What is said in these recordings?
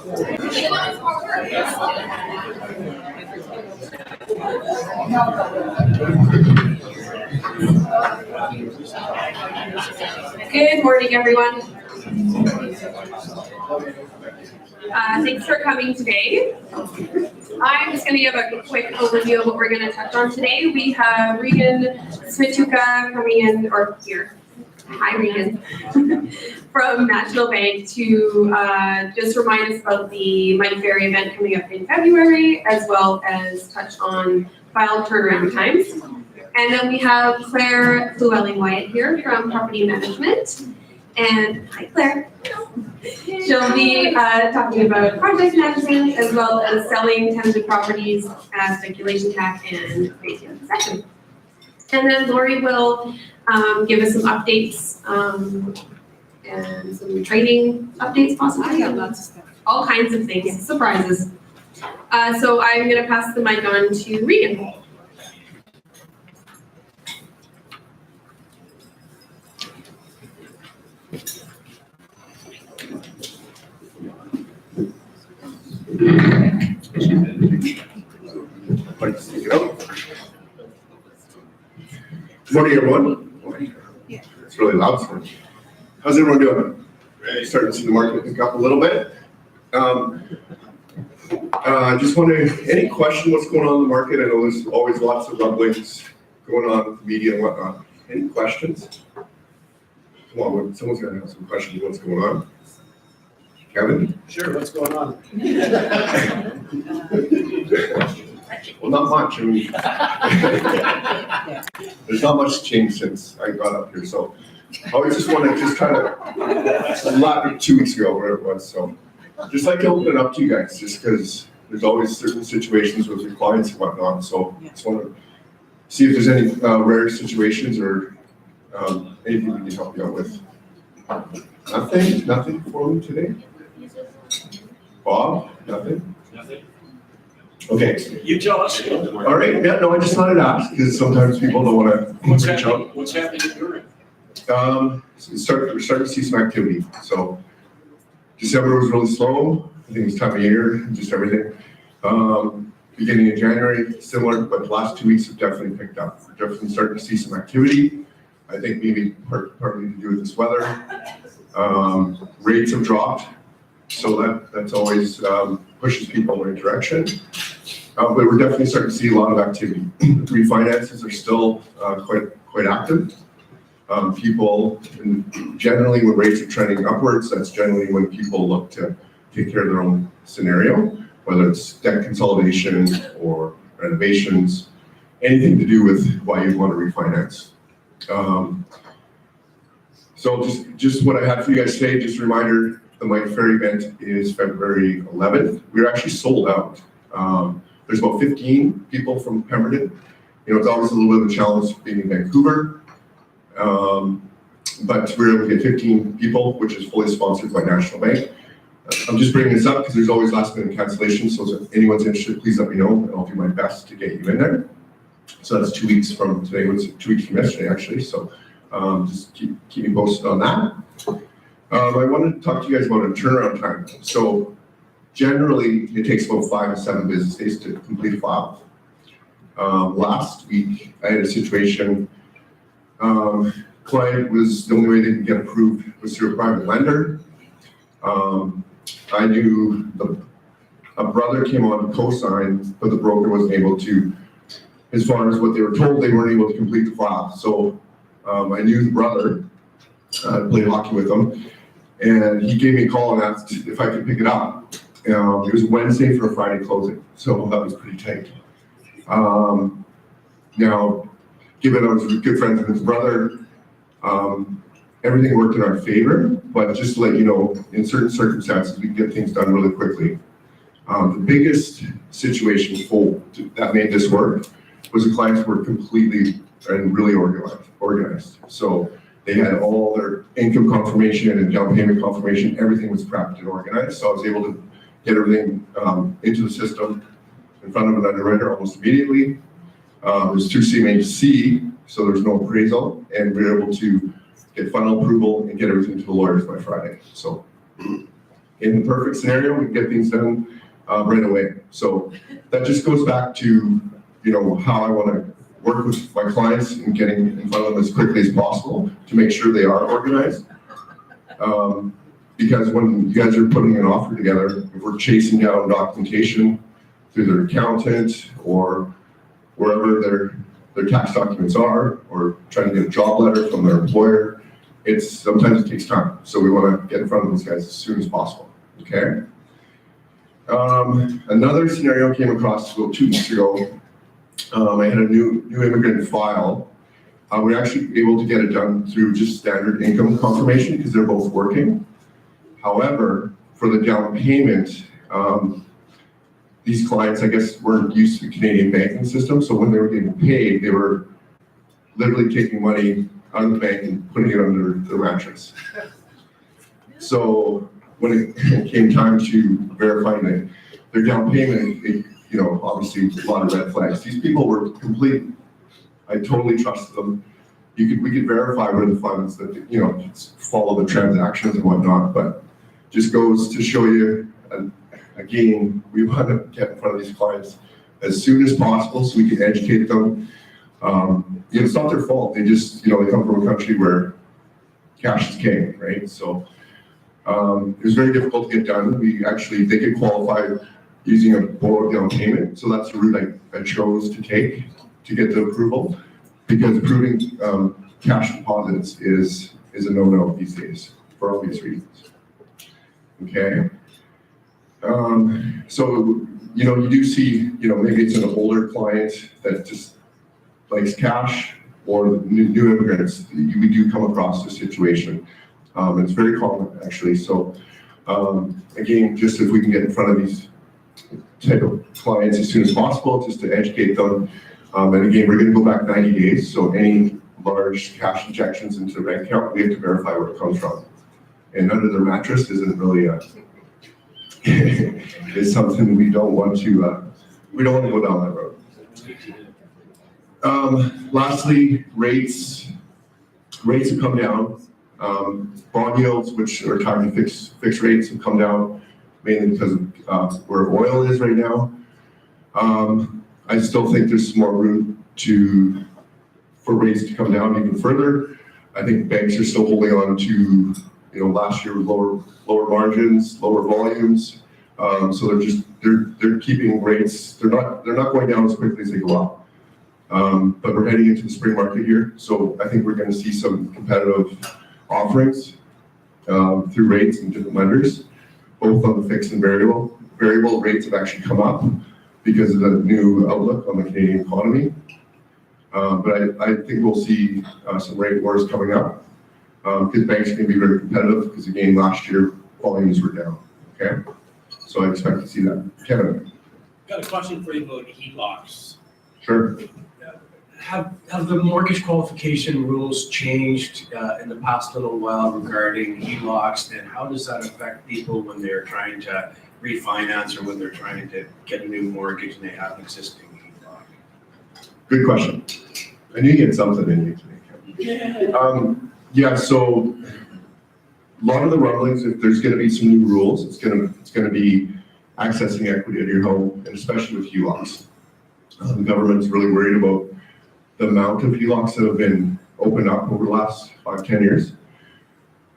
Good morning, everyone. Thanks for coming today. I'm just going to give a quick overview of what we're going to touch on today. We have Regan Switucka coming in, or here. Hi, Regan, from National Bank to just remind us about the Mike Ferry event coming up in February, as well as touch on file turnaround times. And then we have Claire Flewelling-Wyatt here from Property Management. And hi, Claire. She'll be talking about project management as well as selling tenanted properties, speculation tax, and vacant possession. And then Lori will give us some updates and some trading updates possibly. I got lots of stuff. All kinds of things, surprises. So I'm going to pass the mic on to Regan. Good morning, everyone. It's really loud. So how's everyone doing? Starting to see the market pick up a little bit. I just wonder, any question what's going on in the market? I know there's always lots of rumblings going on with the media and whatnot. Any questions? Come on, someone's got to have some questions. What's going on? Kevin? Sure, what's going on? Well, not much. I mean, there's not much change since I got up here. So I always just want to kind of 2 weeks ago, whatever it was. So just like to open it up to you guys, just because there's always certain situations with your clients and whatnot. So just want to see if there's any rare situations or anything we can help you out with. Nothing for me today. Bob, nothing. Okay. You tell us. All right. Yeah. No, I just thought I'd ask because sometimes people don't want to reach out. What's happening in Durham? We're starting to see some activity. So December was really slow. I think it's time of year, just everything. Beginning of January, similar, but the last 2 weeks have definitely picked up. We're definitely starting to see some activity. I think maybe partly to do with this weather. Rates have dropped, so that's always pushes people in the right direction. But we're definitely starting to see a lot of activity. Refinances are still quite active. People, generally when rates are trending upwards, that's generally when people look to take care of their own scenario, whether it's debt consolidation or renovations, anything to do with why you want to refinance. So just what I had for you guys today, just a reminder, the Mike Ferry event is February 11th. We're actually sold out. There's about 15 people from Pemberton. You know, it's always a little bit of a challenge being in Vancouver. But we're able to get 15 people, which is fully sponsored by National Bank. I'm just bringing this up because there's always last minute cancellations. So if anyone's interested, please let me know and I'll do my best to get you in there. So that's 2 weeks from today, was 2 weeks from yesterday actually. So just keep me posted on that. I wanted to talk to you guys about a turnaround time. So generally it takes about 5 to 7 business days to complete a file. Last week I had a situation, client was, the only way they could get approved was through a private lender. I knew a brother came on to co-sign, but the broker wasn't able to, as far as what they were told, they weren't able to complete the file. So I knew the brother, played hockey with him, and he gave me a call and asked if I could pick it up. It was Wednesday for a Friday closing, so that was pretty tight. Now, given I was good friends with his brother, everything worked in our favor, but just to let you know, in certain circumstances, we can get things done really quickly. The biggest situation that made this work was the clients were completely and really organized. So they had all their income confirmation and down payment confirmation, everything was prepped and organized. So I was able to get everything into the system in front of an underwriter almost immediately. It was through CMHC, so there's no appraisal, and we were able to get final approval and get everything to the lawyers by Friday. So In the perfect scenario, we get things done right away. So that just goes back to, how I want to work with my clients and getting in front of them as quickly as possible to make sure they are organized. Because when you guys are putting an offer together, if we're chasing down documentation through their accountant or wherever their tax documents are, or trying to get a job letter from their employer, sometimes it takes time. So we want to get in front of those guys as soon as possible, okay? Another scenario came across about 2 weeks ago. I had a new immigrant file. We're actually able to get it done through just standard income confirmation because they're both working. However, for the down payment, these clients, I guess, weren't used to the Canadian banking system. So when they were getting paid, they were literally taking money out of the bank and putting it under their mattress. So when it came time to verifying their down payment, obviously a lot of red flags. These people were complete. I totally trusted them. We could verify where the funds that, follow the transactions and whatnot, but just goes to show you, again, we want to get in front of these clients as soon as possible so we can educate them. It's not their fault. They just, they come from a country where cash is king, right? So it was very difficult to get done. They could qualify using a borrowed down payment. So that's the route I chose to take to get the approval, because approving cash deposits is a no-no these days for obvious reasons. Okay. So, you do see, maybe it's an older client that just likes cash, or new immigrants. We do come across this situation. It's very common, actually. So, again, just if we can get in front of these type of clients as soon as possible, just to educate them. And again, we're going to go back 90 days. So any large cash injections into their bank account, we have to verify where it comes from. And under their mattress isn't really is something we don't want to go down that road. Lastly, rates have come down. Bond yields, which are tied to fixed rates, have come down mainly because of where oil is right now. I still think there's some more room for rates to come down even further. I think banks are still holding on to, last year with lower margins, lower volumes. So they're keeping rates. They're not going down as quickly as they go up. But we're heading into the spring market here, so I think we're going to see some competitive offerings through rates and different lenders, both on the fixed and variable. Variable rates have actually come up because of the new outlook on the Canadian economy. But I think we'll see some rate wars coming up because banks can be very competitive because, again, last year volumes were down. Okay, so I expect to see that. Kevin? Got a question for you about HELOCs. Sure. Have the mortgage qualification rules changed in the past little while regarding HELOCs, and how does that affect people when they're trying to refinance or when they're trying to get a new mortgage and they have an existing HELOC? Good question. I knew you had something in you today, Kevin. Yeah, so a lot of the rumblings, if there's going to be some new rules, it's going to be accessing equity at your home, and especially with HELOCs. The government's really worried about the amount of HELOCs that have been opened up over the last 5-10 years.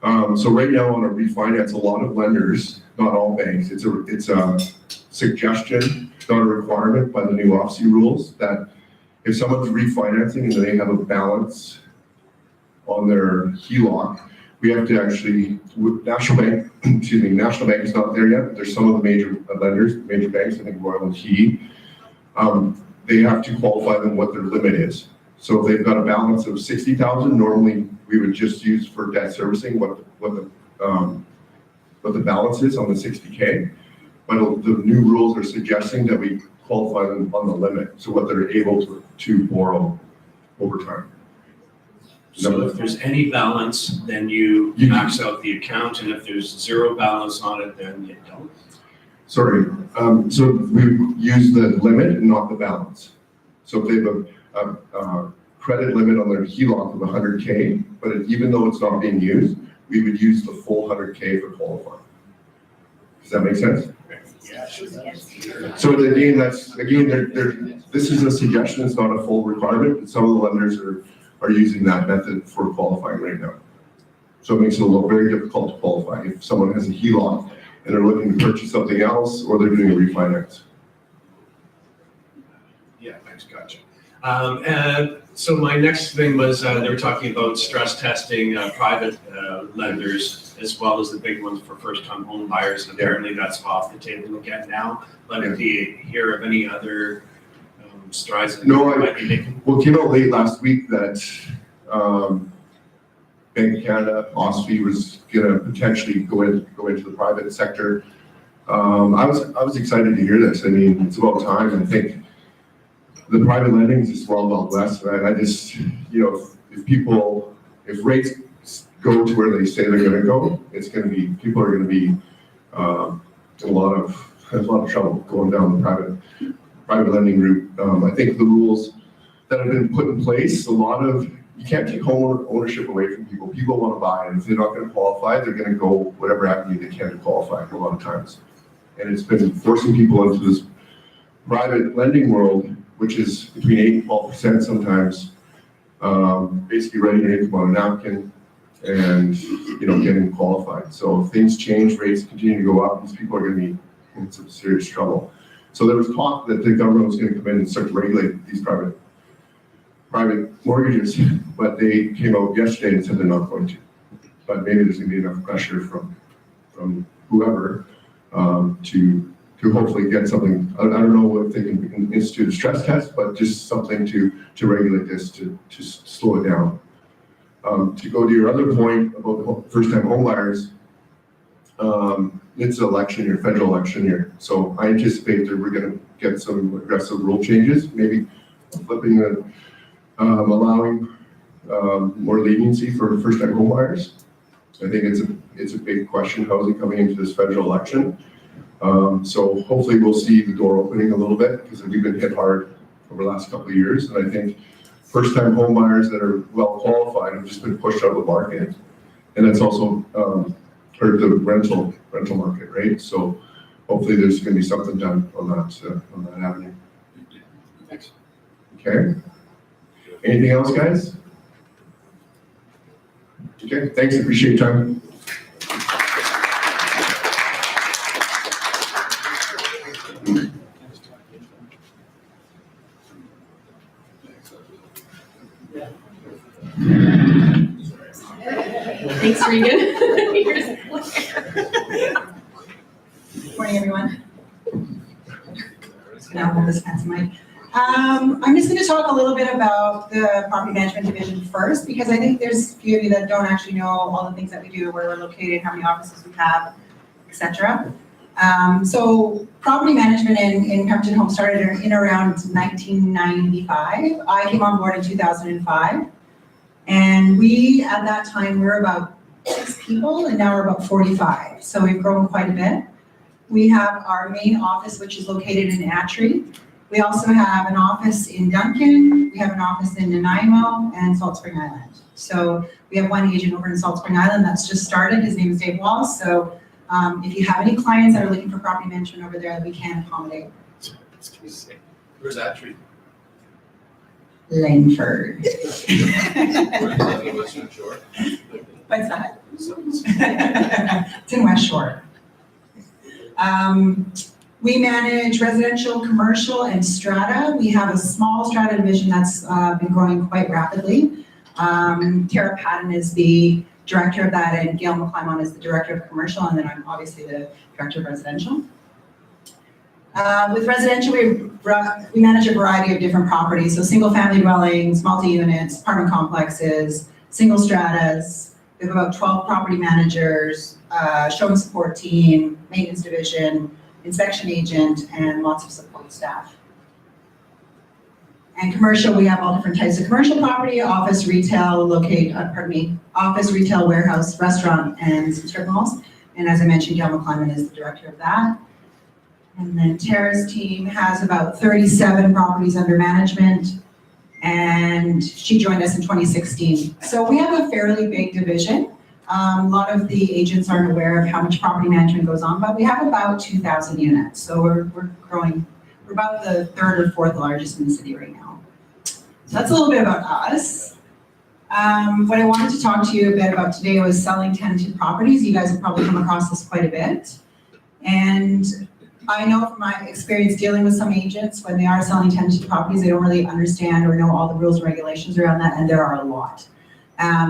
So right now on a refinance, a lot of lenders, not all banks, it's a suggestion, not a requirement by the new OFC rules, that if someone's refinancing and they have a balance on their HELOC, we have to actually, National Bank is not there yet. There's some of the major lenders, major banks, I think Royal and TD, they have to qualify them what their limit is. So if they've got a balance of 60,000, normally we would just use for debt servicing what the balance is on the 60K. But the new rules are suggesting that we qualify them on the limit, so what they're able to borrow over time. So if there's any balance, then you max out the account, and if there's zero balance on it, then you don't. Sorry, so we use the limit and not the balance. So if they have a credit limit on their HELOC of 100K, but even though it's not being used, we would use the full 100K for qualifying. Does that make sense? Yeah, sure. So again, this is a suggestion, it's not a full requirement, but some of the lenders are using that method for qualifying right now. So it makes it a little very difficult to qualify if someone has a HELOC and they're looking to purchase something else or they're doing a refinance. Yeah, thanks, gotcha. And so my next thing was, they were talking about stress testing private lenders as well as the big ones for first-time home buyers. And apparently that's off the table again now. But do you hear of any other strides that might be making? Well, it came out late last week that Bank of Canada, OSFI was gonna potentially go into the private sector. I was excited to hear this. I mean, it's about time. I think the private lending is just Wild West. I just, you know, if rates go to where they say they're gonna go, people are gonna be in a lot of trouble going down the private lending route. I think the rules that have been put in place, you can't take home ownership away from people. People want to buy, and if they're not going to qualify, they're going to go whatever avenue they can to qualify a lot of times. And it's been forcing people into this private lending world, which is between 8 and 12% sometimes, basically writing your income on a napkin and, you know, getting qualified. So if things change, rates continue to go up, these people are going to be in some serious trouble. So there was talk that the government was going to come in and start to regulate these private mortgages, but they came out yesterday and said they're not going to. But maybe there's going to be enough pressure from whoever to hopefully get something. I don't know if they can institute a stress test, but just something to regulate this to slow it down. To go to your other point about first-time home buyers, it's an election year, federal election year. So I anticipate that we're going to get some aggressive rule changes, maybe flipping the allowing more leniency for first-time home buyers. I think it's a big question, housing coming into this federal election. So hopefully we'll see the door opening a little bit because we've been hit hard over the last couple of years. And I think first-time home buyers that are well qualified have just been pushed out of the market. And that's also hurt the rental market, right? So hopefully there's going to be something done on that avenue. Thanks. Okay. Anything else, guys? Okay, thanks, I appreciate your time. Thanks, Regan. Morning, everyone. Now hold this fancy mic. I'm just going to talk a little bit about the property management division first, because I think there's a few of you that don't actually know all the things that we do, where we're located, how many offices we have, etc. So property management in Pemberton Holmes started in around 1995. I came on board in 2005. And at that time, we were about 6 people, and now we're about 45. So we've grown quite a bit. We have our main office, which is located in Attree. We also have an office in Duncan, we have an office in Nanaimo, and Salt Spring Island. So we have one agent over in Salt Spring Island that's just started. His name is Dave Walls. So if you have any clients that are looking for property management over there, we can accommodate. Where's that tree? Langford. Western Shore. What's that? It's in West Shore. We manage residential, commercial, and strata. We have a small strata division that's been growing quite rapidly. Tara Patton is the director of that, and Gail McClymont is the director of commercial, and then I'm obviously the director of residential. With residential, we manage a variety of different properties, so single-family dwellings, multi-units, apartment complexes, single stratas. We have about 12 property managers, showroom support team, maintenance division, inspection agent, and lots of support staff. And commercial, we have all different types of commercial property: office, retail, office, retail, warehouse, restaurant, and some strip malls. And as I mentioned, Gail McClymont is the director of that. And then Tara's team has about 37 properties under management, and she joined us in 2016. So we have a fairly big division. A lot of the agents aren't aware of how much property management goes on, but we have about 2,000 units. So we're growing. We're about the third or fourth largest in the city right now. So that's a little bit about us. What I wanted to talk to you a bit about today was selling tenanted properties. You guys have probably come across this quite a bit. And I know from my experience dealing with some agents, when they are selling tenanted properties, they don't really understand or know all the rules and regulations around that, and there are a lot.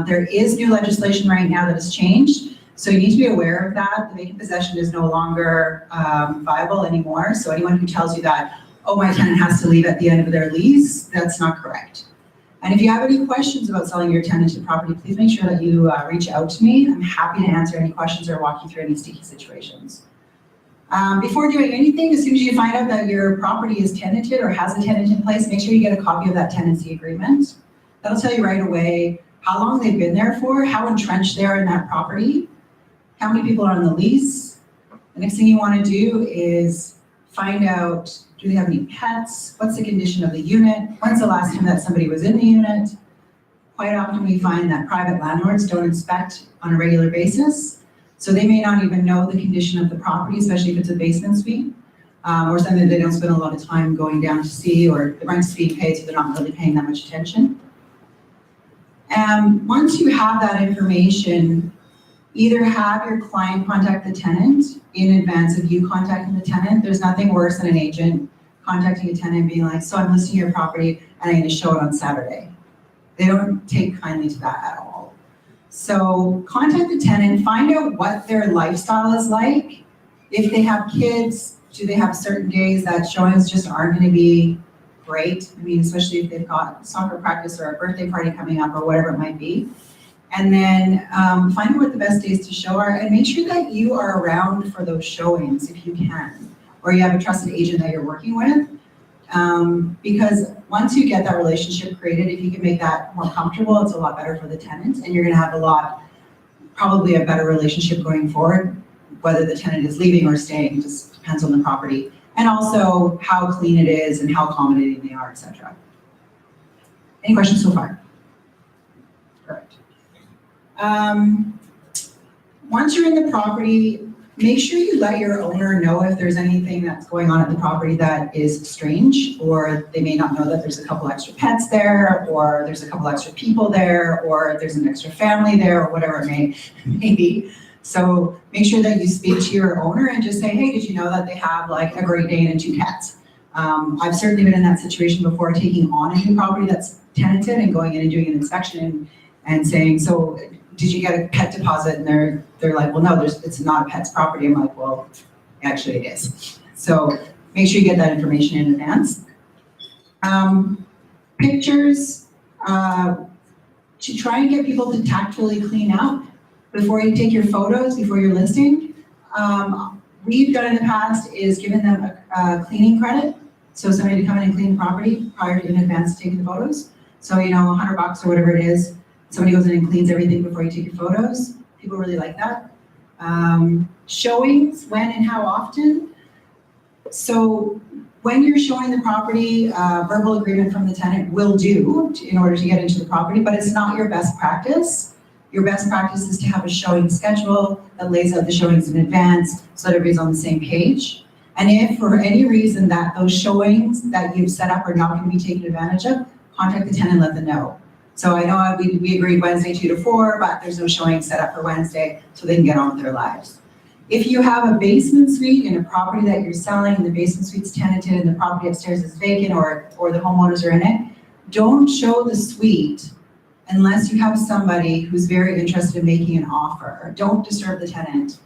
There is new legislation right now that has changed, so you need to be aware of that. The vacant possession is no longer viable anymore, so anyone who tells you that, oh, my tenant has to leave at the end of their lease, that's not correct. And if you have any questions about selling your tenanted property, please make sure that you reach out to me. I'm happy to answer any questions or walk you through any sticky situations. Before doing anything, as soon as you find out that your property is tenanted or has a tenant in place, make sure you get a copy of that tenancy agreement. That'll tell you right away how long they've been there for, how entrenched they are in that property, how many people are on the lease. The next thing you want to do is find out, do they have any pets? What's the condition of the unit? When's the last time that somebody was in the unit? Quite often we find that private landlords don't inspect on a regular basis. So they may not even know the condition of the property, especially if it's a basement suite, or something that they don't spend a lot of time going down to see, or the rent's being paid, so they're not really paying that much attention. Once you have that information, either have your client contact the tenant in advance of you contacting the tenant. There's nothing worse than an agent contacting a tenant and being like, so I'm listing your property and I'm going to show it on Saturday. They don't take kindly to that at all. So contact the tenant, find out what their lifestyle is like. If they have kids, do they have certain days that showings just aren't going to be great? I mean, especially if they've got soccer practice or a birthday party coming up or whatever it might be. And then find out what the best days to show are, and make sure that you are around for those showings if you can, or you have a trusted agent that you're working with. Because once you get that relationship created, if you can make that more comfortable, it's a lot better for the tenant, and you're going to have probably a better relationship going forward, whether the tenant is leaving or staying, just depends on the property, and also how clean it is and how accommodating they are, etc. Any questions so far? Correct. Once you're in the property, make sure you let your owner know if there's anything that's going on at the property that is strange, or they may not know that there's a couple extra pets there, or there's a couple extra people there, or there's an extra family there, or whatever it may be. So make sure that you speak to your owner and just say, hey, did you know that they have like a Great Dane and 2 cats? I've certainly been in that situation before, taking on a new property that's tenanted and going in and doing an inspection and saying, so did you get a pet deposit? And they're like, well, no, it's not a pet's property. I'm like, well, actually it is. So make sure you get that information in advance. Pictures, to try and get people to tactfully clean up before you take your photos, before you're listing. We've done in the past is given them a cleaning credit. So somebody to come in and clean the property prior to in advance to taking the photos. So, $100 or whatever it is. Somebody goes in and cleans everything before you take your photos. People really like that. Showings, when and how often. So when you're showing the property, verbal agreement from the tenant will do in order to get into the property, but it's not your best practice. Your best practice is to have a showing schedule that lays out the showings in advance so that everybody's on the same page. And if for any reason that those showings that you've set up are not going to be taken advantage of, contact the tenant and let them know. So I know we agreed Wednesday 2 to 4, but there's no showing set up for Wednesday, so they can get on with their lives. If you have a basement suite in a property that you're selling, and the basement suite's tenanted and the property upstairs is vacant, or the homeowners are in it, don't show the suite unless you have somebody who's very interested in making an offer. Don't disturb the tenant,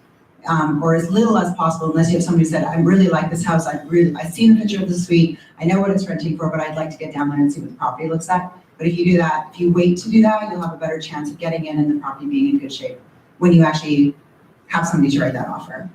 or as little as possible, unless you have somebody who said, I really like this house, I've seen the picture of the suite, I know what it's renting for, but I'd like to get down there and see what the property looks like. But if you do that, if you wait to do that, you'll have a better chance of getting in and the property being in good shape when you actually have somebody to write that offer.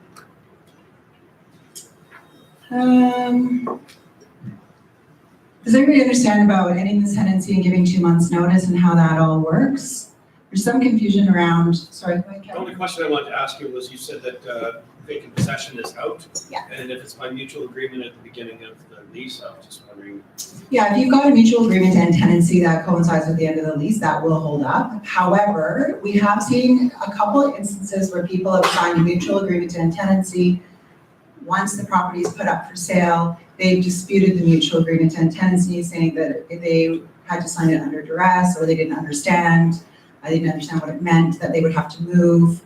Does everybody understand about ending this tenancy and giving 2 months notice and how that all works? There's some confusion around, sorry, go ahead, The Kevin. only question I wanted to ask you was, you said that vacant possession is out? Yeah. And if it's by mutual agreement at the beginning of the lease, I was just wondering. Yeah, if you've got a mutual agreement to end tenancy that coincides with the end of the lease, that will hold up. However, we have seen a couple of instances where people have signed a mutual agreement to end tenancy. Once the property is put up for sale, they've disputed the mutual agreement to end tenancy, saying that they had to sign it under duress, or they didn't understand what it meant, that they would have to move.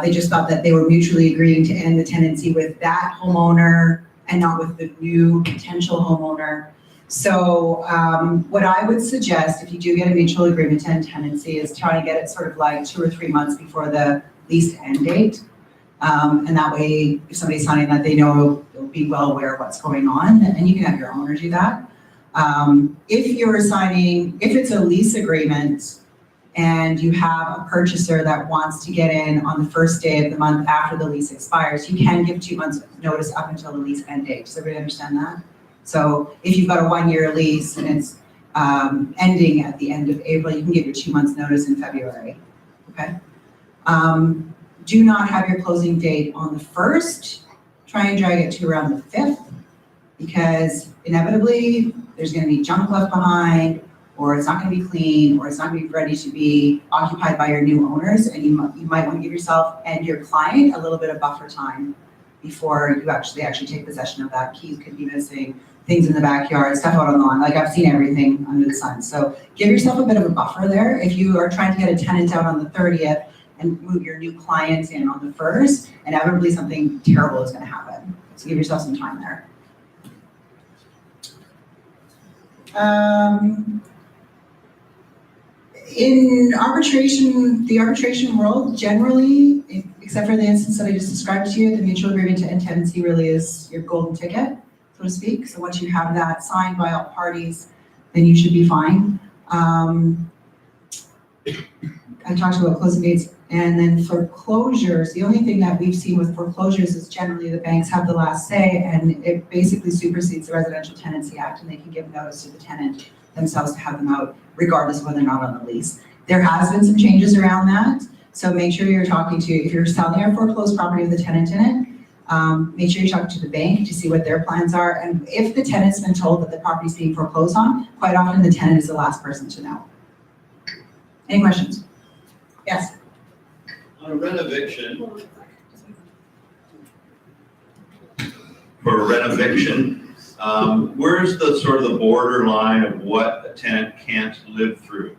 They just thought that they were mutually agreeing to end the tenancy with that homeowner and not with the new potential homeowner. So what I would suggest, if you do get a mutual agreement to end tenancy, is try to get it sort of like 2 or 3 months before the lease end date. And that way, if somebody's signing that, they know, they'll be well aware of what's going on, and you can have your owner do that. If it's a lease agreement and you have a purchaser that wants to get in on the first day of the month after the lease expires, you can give 2 months notice up until the lease end date. Does everybody understand that? So if you've got a 1-year lease and it's ending at the end of April, you can give your 2 months notice in February, okay? Do not have your closing date on the 1st. Try and drag it to around the 5th, because inevitably there's going to be junk left behind, or it's not going to be clean, or it's not going to be ready to be occupied by your new owners, and you might want to give yourself and your client a little bit of buffer time before you actually take possession of that. Keys could be missing, things in the backyard, stuff out on the lawn. Like, I've seen everything under the sun. So give yourself a bit of a buffer there. If you are trying to get a tenant out on the 30th and move your new clients in on the 1st, inevitably something terrible is going to happen. So give yourself some time there. In arbitration, the arbitration world generally, except for the instance that I just described to you, the mutual agreement to end tenancy really is your golden ticket, so to speak. So once you have that signed by all parties, then you should be fine. I talked about closing dates, and then foreclosures. The only thing that we've seen with foreclosures is generally the banks have the last say, and it basically supersedes the Residential Tenancy Act, and they can give notice to the tenant themselves to have them out, regardless of whether or not on the lease. There has been some changes around that, so make sure you're talking to, if you're selling a foreclosed property with a tenant in it, make sure you're talking to the bank to see what their plans are, and if the tenant's been told that the property's being foreclosed on, quite often the tenant is the last person to know. Any questions? Yes? On a renovation, for a renovation, where's the sort of the borderline of what a tenant can't live through?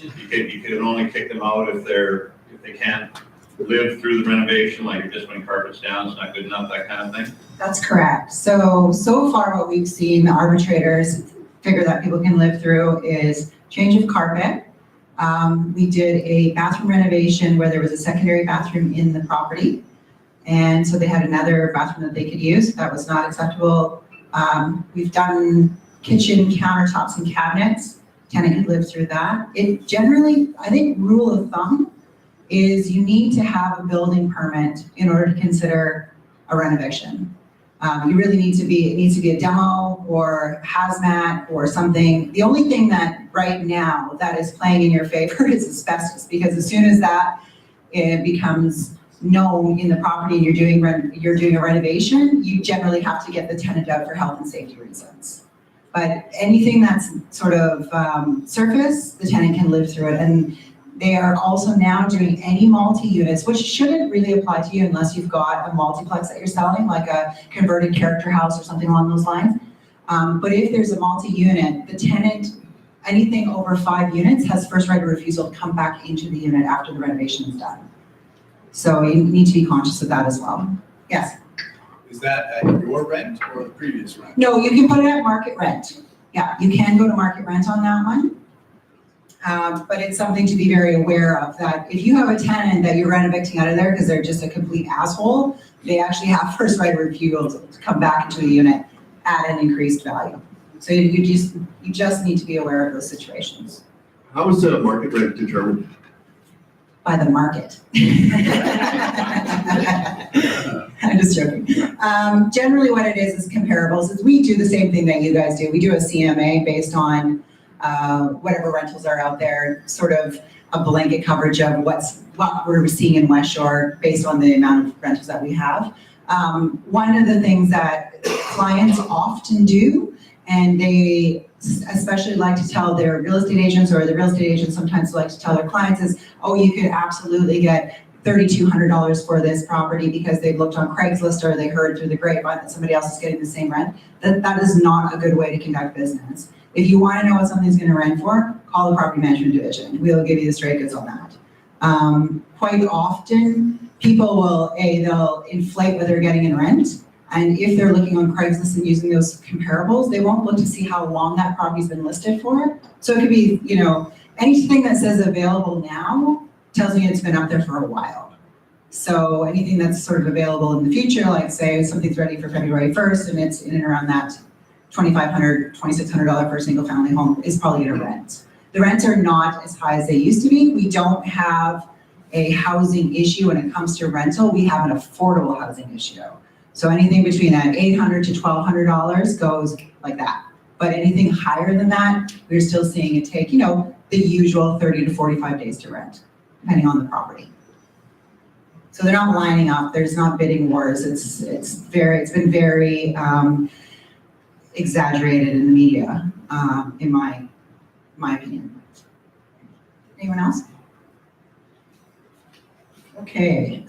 You can only kick them out if they can't live through the renovation, like you're just putting carpets down, it's not good enough, that kind of thing? That's correct. So far what we've seen, the arbitrators figure that people can live through is change of carpet. We did a bathroom renovation where there was a secondary bathroom in the property. And so they had another bathroom that they could use. That was not acceptable. We've done kitchen countertops and cabinets. Tenant could live through that. It generally, I think rule of thumb is you need to have a building permit in order to consider a renovation. You really need to be, it needs to be a demo or hazmat or something. The only thing that right now that is playing in your favor is asbestos, because as soon as that becomes known in the property and you're doing a renovation, you generally have to get the tenant out for health and safety reasons. But anything that's sort of surface, the tenant can live through it. And they are also now doing any multi-units, which shouldn't really apply to you unless you've got a multiplex that you're selling, like a converted character house or something along those lines. But if there's a multi-unit, the tenant, anything over 5 units has first right of refusal to come back into the unit after the renovation is done. So you need to be conscious of that as well. Yes? Is that at your rent or the previous rent? No, you can put it at market rent. Yeah, you can go to market rent on that one. But it's something to be very aware of, that if you have a tenant that you're renovating out of there because they're just a complete asshole, they actually have first right of refusal to come back into the unit at an increased value. So you just need to be aware of those situations. How is the market rent determined? By the market. I'm just joking. Generally what it is comparables. We do the same thing that you guys do. We do a CMA based on whatever rentals are out there, sort of a blanket coverage of what we're seeing in West Shore based on the amount of rentals that we have. One of the things that clients often do, and they especially like to tell their real estate agents, or the real estate agents sometimes like to tell their clients, is, oh, you could absolutely get $3,200 for this property because they've looked on Craigslist or they heard through the grapevine that somebody else is getting the same rent. That is not a good way to conduct business. If you want to know what something's going to rent for, call the property management division. We'll give you the straight goods on that. Quite often, people will, they'll inflate what they're getting in rent. And if they're looking on Craigslist and using those comparables, they won't look to see how long that property's been listed for. So it could be, anything that says available now tells me it's been up there for a while. So anything that's sort of available in the future, like say something's ready for February 1st and it's in and around that $2,500, $2,600 for a single family home, is probably gonna rent. The rents are not as high as they used to be. We don't have a housing issue when it comes to rental. We have an affordable housing issue. So anything between that $800 to $1,200 goes like that. But anything higher than that, we're still seeing it take, the usual 30 to 45 days to rent, depending on the property. So they're not lining up. There's not bidding wars. It's been very exaggerated in the media, in my opinion. Anyone else? Okay,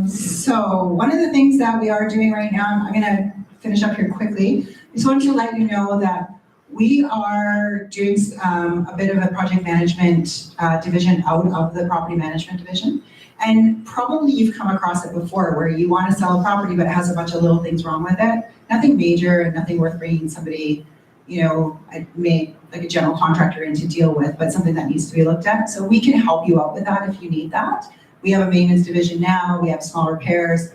so one of the things that we are doing right now, I'm gonna finish up here quickly. I just wanted to let you know that we are doing a bit of a project management division out of the property management division. And probably you've come across it before, where you want to sell a property but it has a bunch of little things wrong with it. Nothing major and nothing worth bringing somebody, like a general contractor in to deal with, but something that needs to be looked at. So we can help you out with that if you need that. We have a maintenance division now. We have small repairs.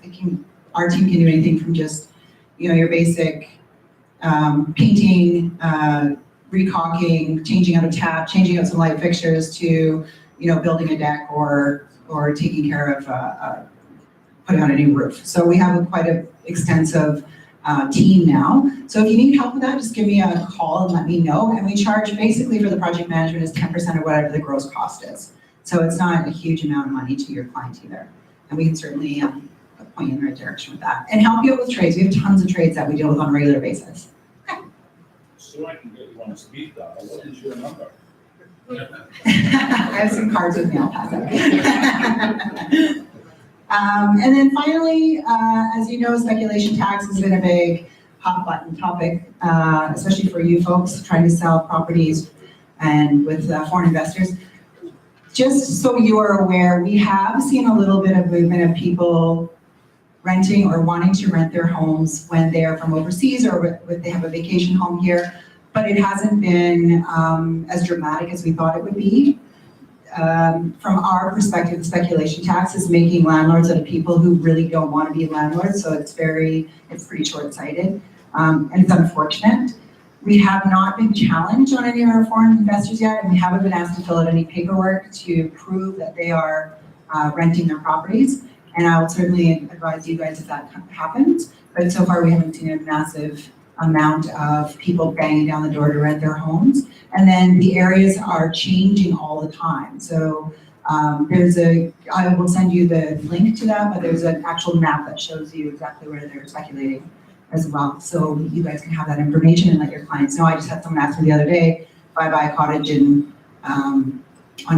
Our team can do anything from just, your basic painting, recocking, changing out a tap, changing out some light fixtures, to, building a deck or taking care of putting on a new roof. So we have quite an extensive team now. So if you need help with that, just give me a call and let me know. And we charge basically for the project management is 10% of whatever the gross cost is. So it's not a huge amount of money to your client either. And we can certainly point you in the right direction with that. And help you out with trades. We have tons of trades that we deal with on a regular basis. Okay. So I can get you on a speed dial. What is your number? I have some cards with me, I'll pass it. And then finally, as you know, speculation tax has been a big hot button topic, especially for you folks trying to sell properties and with foreign investors. Just so you are aware, we have seen a little bit of movement of people renting or wanting to rent their homes when they are from overseas or if they have a vacation home here, but it hasn't been as dramatic as we thought it would be. From our perspective, the speculation tax is making landlords out of people who really don't want to be landlords, so it's pretty short-sighted, and it's unfortunate. We have not been challenged on any of our foreign investors yet, and we haven't been asked to fill out any paperwork to prove that they are renting their properties. And I will certainly advise you guys if that happens. But so far, we haven't seen a massive amount of people banging down the door to rent their homes. And then the areas are changing all the time. So I will send you the link to that, but there's an actual map that shows you exactly where they're speculating as well. So you guys can have that information and let your clients know. I just had someone ask me the other day, if I buy a cottage on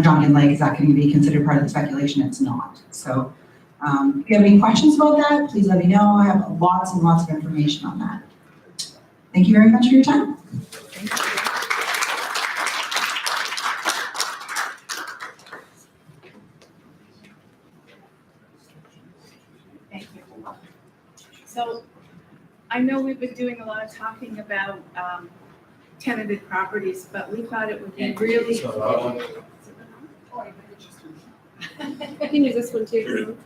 Jonathan Lake, is that going to be considered part of the speculation? It's not. So if you have any questions about that, please let me know. I have lots and lots of information on that. Thank you very much for your time. Thank you. So I know we've been doing a lot of talking about tenanted properties, but we thought it would be really. I can use this one too.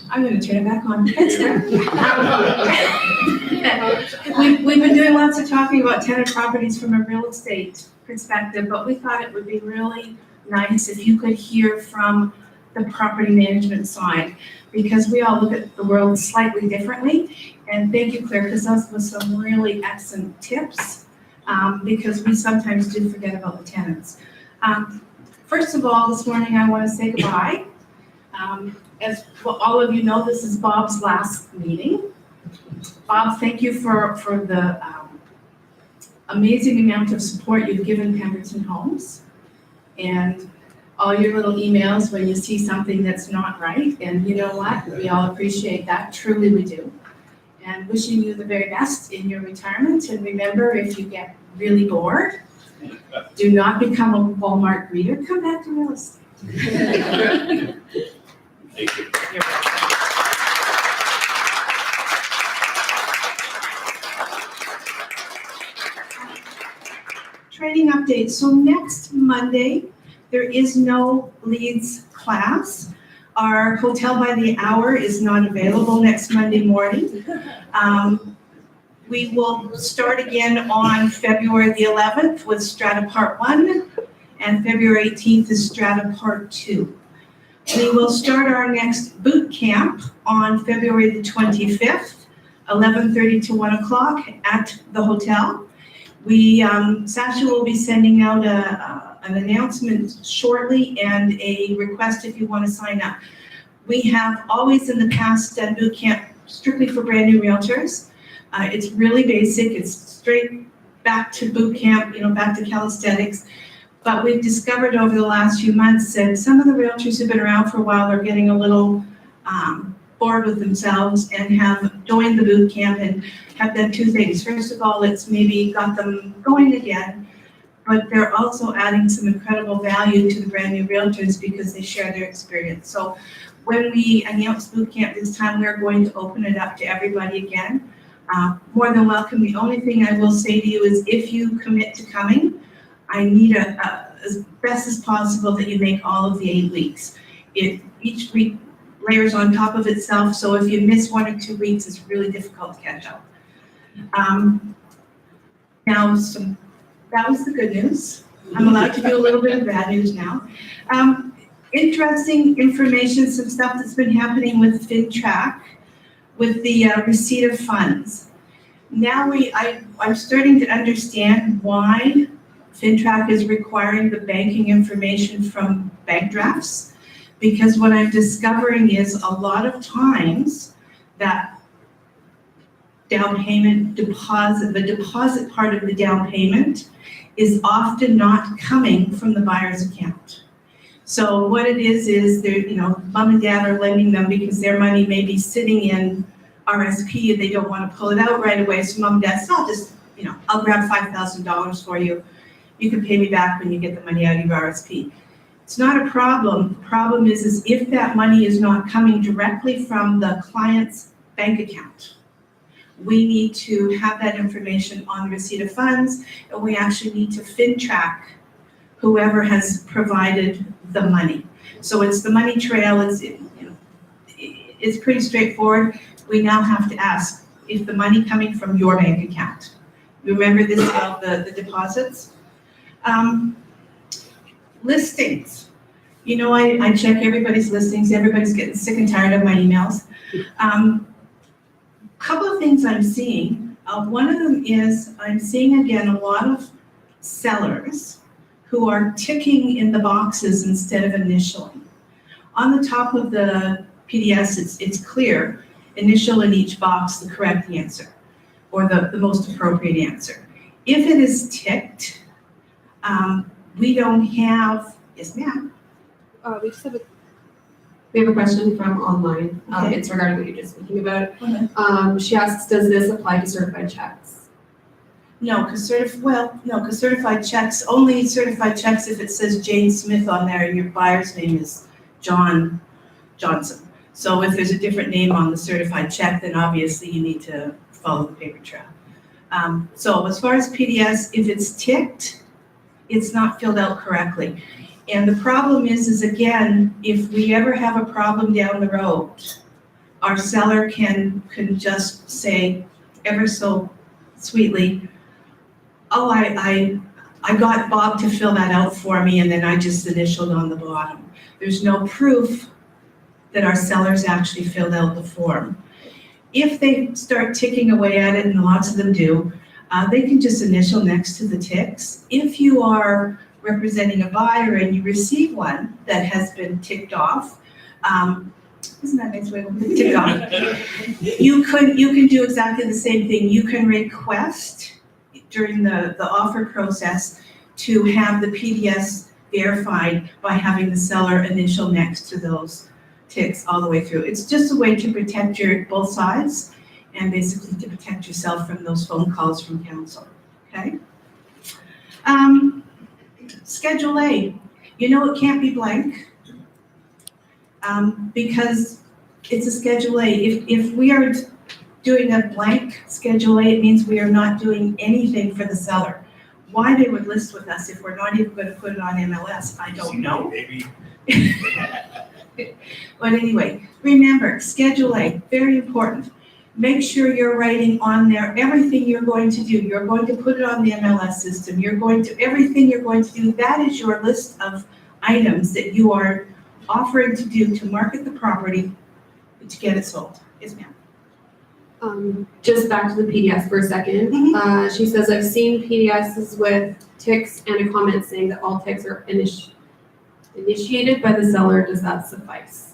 I'm going to turn it back on. We've been doing lots of talking about tenant properties from a real estate perspective, but we thought it would be really nice if you could hear from the property management side, because we all look at the world slightly differently. And thank you, Claire, because those were some really excellent tips, because we sometimes do forget about the tenants. First of all, this morning I want to say goodbye. As well, all of you know, this is Bob's last meeting. Bob, thank you for the amazing amount of support you've given Pemberton Holmes, and all your little emails when you see something that's not right. And you know what? We all appreciate that. Truly we do. And wishing you the very best in your retirement. And remember, if you get really bored, do not become a Walmart greeter. Come back to real estate. Thank you. You're welcome. Training update. So next Monday, there is no leads class. Our hotel by the hour is not available next Monday morning. We will start again on February the 11th with Strata Part 1, and February 18th is Strata Part 2. We will start our next boot camp on February the 25th, 11:30 to 1 o'clock at the hotel. Sacha will be sending out an announcement shortly and a request if you want to sign up. We have always in the past done boot camp strictly for brand new realtors. It's really basic. It's straight back to boot camp, back to calisthenics. But we've discovered over the last few months that some of the realtors who've been around for a while are getting a little bored with themselves and have joined the boot camp and have done two things. First of all, it's maybe got them going again, but they're also adding some incredible value to the brand new realtors because they share their experience. So when we announce boot camp this time, we're going to open it up to everybody again. More than welcome. The only thing I will say to you is if you commit to coming, I need as best as possible that you make all of the 8 weeks. Each week layers on top of itself, so if you miss 1 or 2 weeks, it's really difficult to catch up. That was the good news. I'm allowed to do a little bit of bad news now. Interesting information, some stuff that's been happening with FinTrack, with the receipt of funds. Now I'm starting to understand why FinTrack is requiring the banking information from bank drafts, because what I'm discovering is a lot of times that down payment deposit, the deposit part of the down payment is often not coming from the buyer's account. So what it is they're, mom and dad are lending them because their money may be sitting in RSP and they don't want to pull it out right away. So mom and dad say, I'll just, I'll grab $5,000 for you. You can pay me back when you get the money out of your RSP. It's not a problem. The problem is if that money is not coming directly from the client's bank account, we need to have that information on the receipt of funds, and we actually need to FinTrack whoever has provided the money. So it's the money trail. It's pretty straightforward. We now have to ask if the money coming from your bank account. You remember this about the deposits? Listings. I check everybody's listings. Everybody's getting sick and tired of my emails. Couple of things I'm seeing. One of them is I'm seeing again a lot of sellers who are ticking in the boxes instead of initialing. On the top of the PDS, it's clear, initial in each box the correct answer or the most appropriate answer. If it is ticked, we don't have, yes ma'am? We have a question from online. Okay. It's regarding what you're just speaking about. She asks, does this apply to certified checks? No, because certified checks, only certified checks if it says Jane Smith on there and your buyer's name is John Johnson. So if there's a different name on the certified check, then obviously you need to follow the paper trail. So as far as PDS, if it's ticked, it's not filled out correctly. And the problem is again, if we ever have a problem down the road, our seller can just say ever so sweetly, oh, I got Bob to fill that out for me and then I just initialed on the bottom. There's no proof that our sellers actually filled out the form. If they start ticking away at it, and lots of them do, they can just initial next to the ticks. If you are representing a buyer and you receive one that has been ticked off, isn't that a nice way to put it? Ticked off? You can do exactly the same thing. You can request during the offer process to have the PDS verified by having the seller initial next to those ticks all the way through. It's just a way to protect both sides and basically to protect yourself from those phone calls from counsel, okay? Schedule A, you know it can't be blank because it's a Schedule A. If we are doing a blank Schedule A, it means we are not doing anything for the seller. Why they would list with us if we're not even going to put it on MLS, I don't know. Maybe. But anyway, remember, Schedule A, very important. Make sure you're writing on there everything you're going to do. You're going to put it on the MLS system. Everything you're going to do, that is your list of items that you are offering to do to market the property to get it sold. Yes, ma'am. Just back to the PDS for a second. Mhm. She says, I've seen PDSs with ticks and a comment saying that all ticks are initiated by the seller. Does that suffice?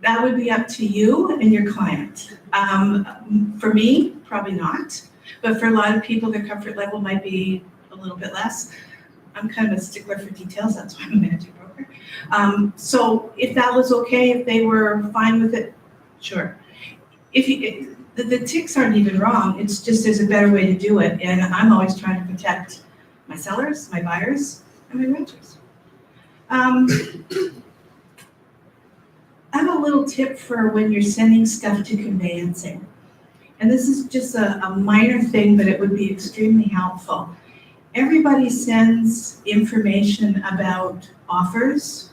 That would be up to you and your client. For me, probably not. But for a lot of people, their comfort level might be a little bit less. I'm kind of a stickler for details, that's why I'm a managing broker. So if that was okay, if they were fine with it, sure. The ticks aren't even wrong, it's just there's a better way to do it. And I'm always trying to protect my sellers, my buyers, and my renters. I have a little tip for when you're sending stuff to conveyancing. And this is just a minor thing, but it would be extremely helpful. Everybody sends information about offers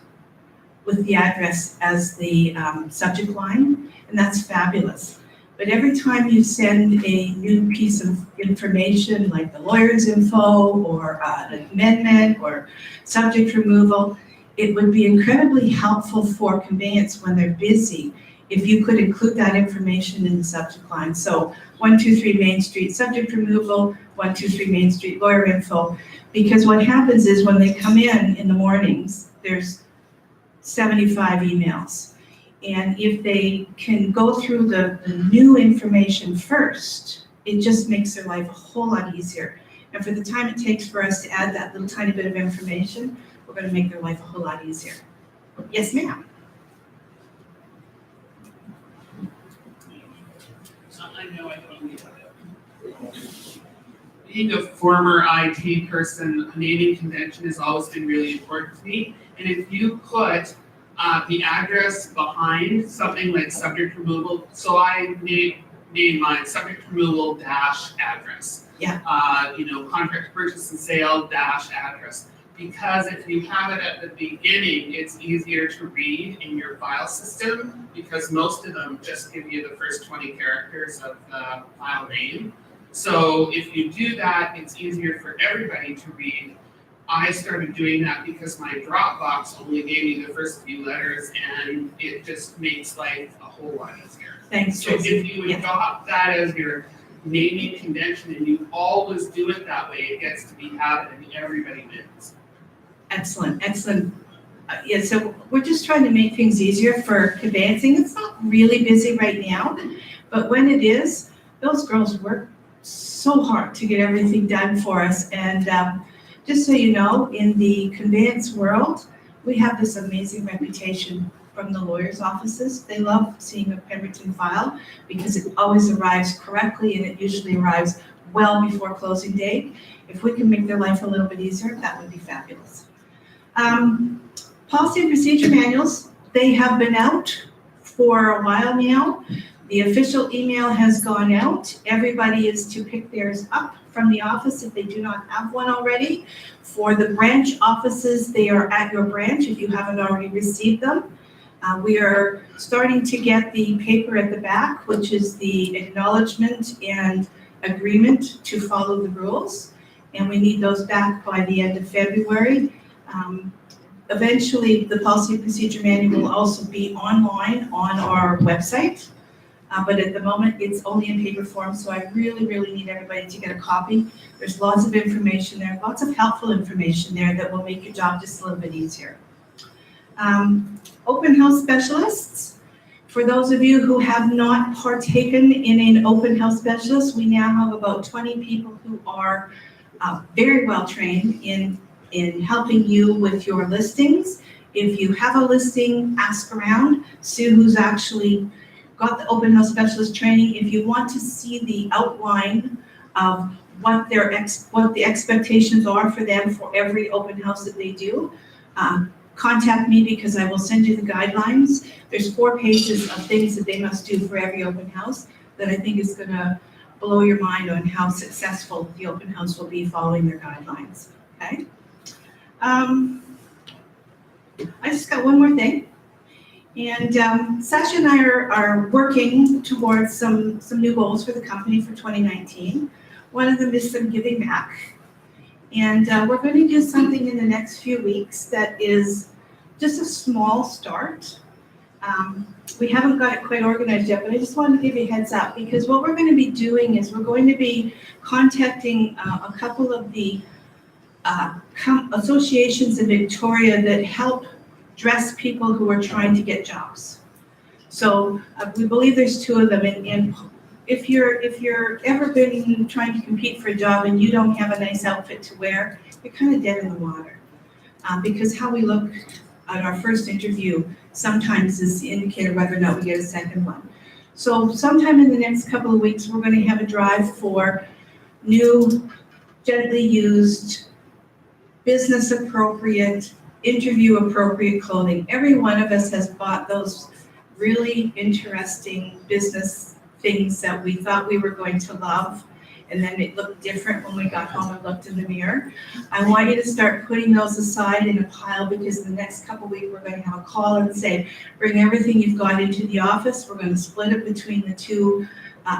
with the address as the subject line, and that's fabulous. But every time you send a new piece of information, like the lawyer's info, or an amendment, or subject removal, it would be incredibly helpful for conveyance when they're busy if you could include that information in the subject line. So 123 Main Street subject removal, 123 Main Street lawyer info, because what happens is when they come in the mornings, there's 75 emails. And if they can go through the new information first, it just makes their life a whole lot easier. And for the time it takes for us to add that little tiny bit of information, we're going to make their life a whole lot easier. Yes, ma'am. I know I don't need that. Being a former IT person, naming convention has always been really important to me. And if you put the address behind something like subject removal, so I name mine subject removal dash address. Yeah. Contract purchase and sale dash address. Because if you have it at the beginning, it's easier to read in your file system because most of them just give you the first 20 characters of the file name. So if you do that, it's easier for everybody to read. I started doing that because my Dropbox only gave me the first few letters and it just makes life a whole lot easier. Thanks, So Tracy. if you adopt that as your naming convention and you always do it that way, it gets to be habit and everybody wins. Excellent. Yeah, so we're just trying to make things easier for conveyancing. It's not really busy right now, but when it is, those girls work so hard to get everything done for us. And just so you know, in the conveyance world, we have this amazing reputation from the lawyers' offices. They love seeing a Pemberton file because it always arrives correctly and it usually arrives well before closing date. If we can make their life a little bit easier, that would be fabulous. Policy and procedure manuals, they have been out for a while now. The official email has gone out. Everybody is to pick theirs up from the office if they do not have one already. For the branch offices, they are at your branch if you haven't already received them. We are starting to get the paper at the back, which is the acknowledgement and agreement to follow the rules. And we need those back by the end of February. Eventually, the policy and procedure manual will also be online on our website. But at the moment, it's only in paper form, so I really, really need everybody to get a copy. There's lots of information there, lots of helpful information there that will make your job just a little bit easier. Open house specialists. For those of you who have not partaken in an open house specialist, we now have about 20 people who are very well trained in helping you with your listings. If you have a listing, ask around. Sue, who's actually got the open house specialist training, if you want to see the outline of what the expectations are for them for every open house that they do, contact me because I will send you the guidelines. There's 4 pages of things that they must do for every open house that I think is gonna blow your mind on how successful the open house will be following their guidelines, okay? I just got one more thing. And Sacha and I are working towards some new goals for the company for 2019. One of them is some giving back. And we're going to do something in the next few weeks that is just a small start. We haven't got it quite organized yet, but I just wanted to give you a heads up because what we're going to be doing is we're going to be contacting a couple of the associations in Victoria that help dress people who are trying to get jobs. So we believe there's 2 of them, and if you're ever been trying to compete for a job and you don't have a nice outfit to wear, you're kind of dead in the water. Because how we look at our first interview sometimes is the indicator whether or not we get a second one. So sometime in the next couple of weeks, we're going to have a drive for new, gently used, business appropriate, interview appropriate clothing. Every one of us has bought those really interesting business things that we thought we were going to love, and then it looked different when we got home and looked in the mirror. I want you to start putting those aside in a pile because in the next couple of weeks we're going to have a call and say, bring everything you've got into the office. We're going to split it between the 2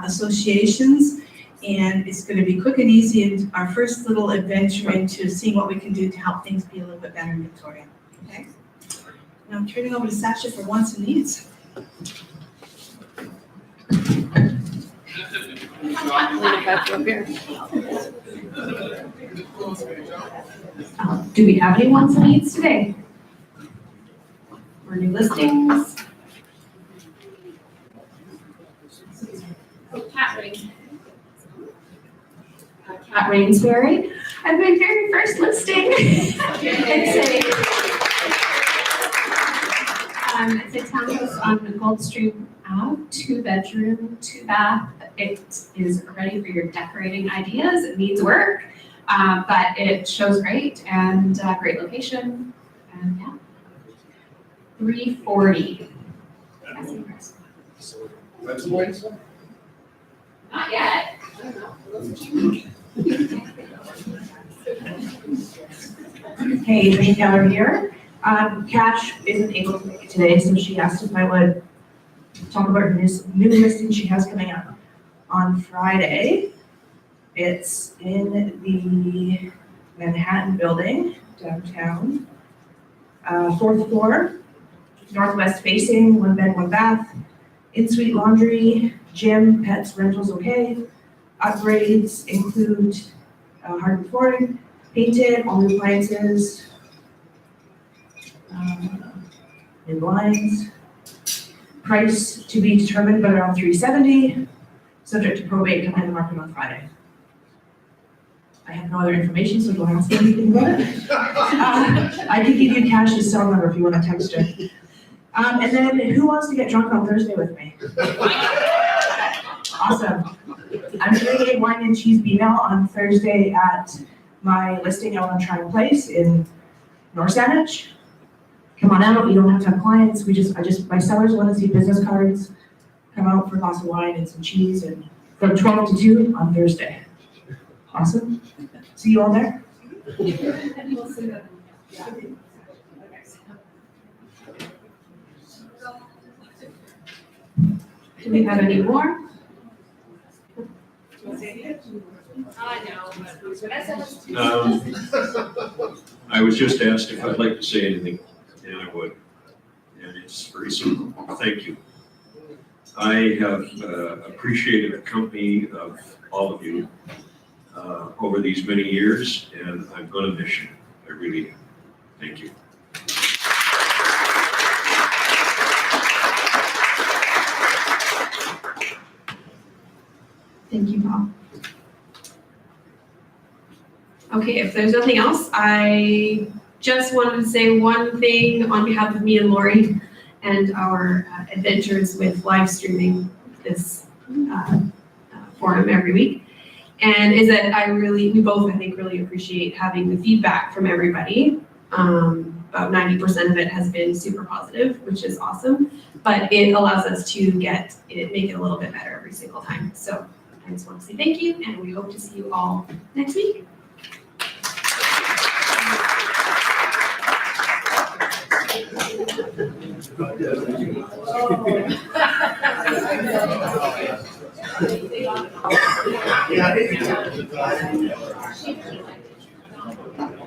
associations, and it's going to be quick and easy, and our first little adventure into seeing what we can do to help things be a little bit better in Victoria. Okay? Now I'm turning over to Sacha for wants and needs. Do we have any wants and needs today? Or new listings? Cat Rainsbury. I have my very first listing. It's a townhouse on Goldstream Ave, 2-bedroom, 2-bath. It is ready for your decorating ideas. It needs work, but it shows great and great location. And yeah, 340. That's impressive. That's the way. Not yet. Hey, Amy Keller here. Cash isn't able to make it today, so she asked if I would talk about her new listing she has coming up on Friday. It's in the Manhattan building downtown, 4th floor, northwest facing, 1 bed, 1 bath, in-suite laundry, gym, pets, rentals okay. Upgrades include hardwood flooring, painted, all new appliances, new blinds. Price to be determined, but around $370, subject to probate, coming in the market on Friday. I have no other information, so don't ask me anything about it. I can give you Cash's cell number if you want to text her. And then who wants to get drunk on Thursday with me? Awesome. I'm doing a wine and cheese B-mail on Thursday at my listing out on Triumph Place in North Saanich. Come on out, you don't have to have clients, my sellers want to see business cards. Come out for a glass of wine and some cheese, and from 12 to 2 on Thursday. Awesome. See you all there. Do we have any more? I was just asked if I'd like to say anything, and I would. And it's very simple. Thank you. I have appreciated the company of all of you over these many years, and I'm going to miss you. I really am. Thank you. Thank you, Bob. Okay, if there's nothing else, I just wanted to say one thing on behalf of me and Lori and our adventures with live streaming this forum every week. And is that we both, I think, really appreciate having the feedback from everybody. About 90% of it has been super positive, which is awesome, but it allows us to make it a little bit better every single time. So I just want to say thank you, and we hope to see you all next week. Yeah.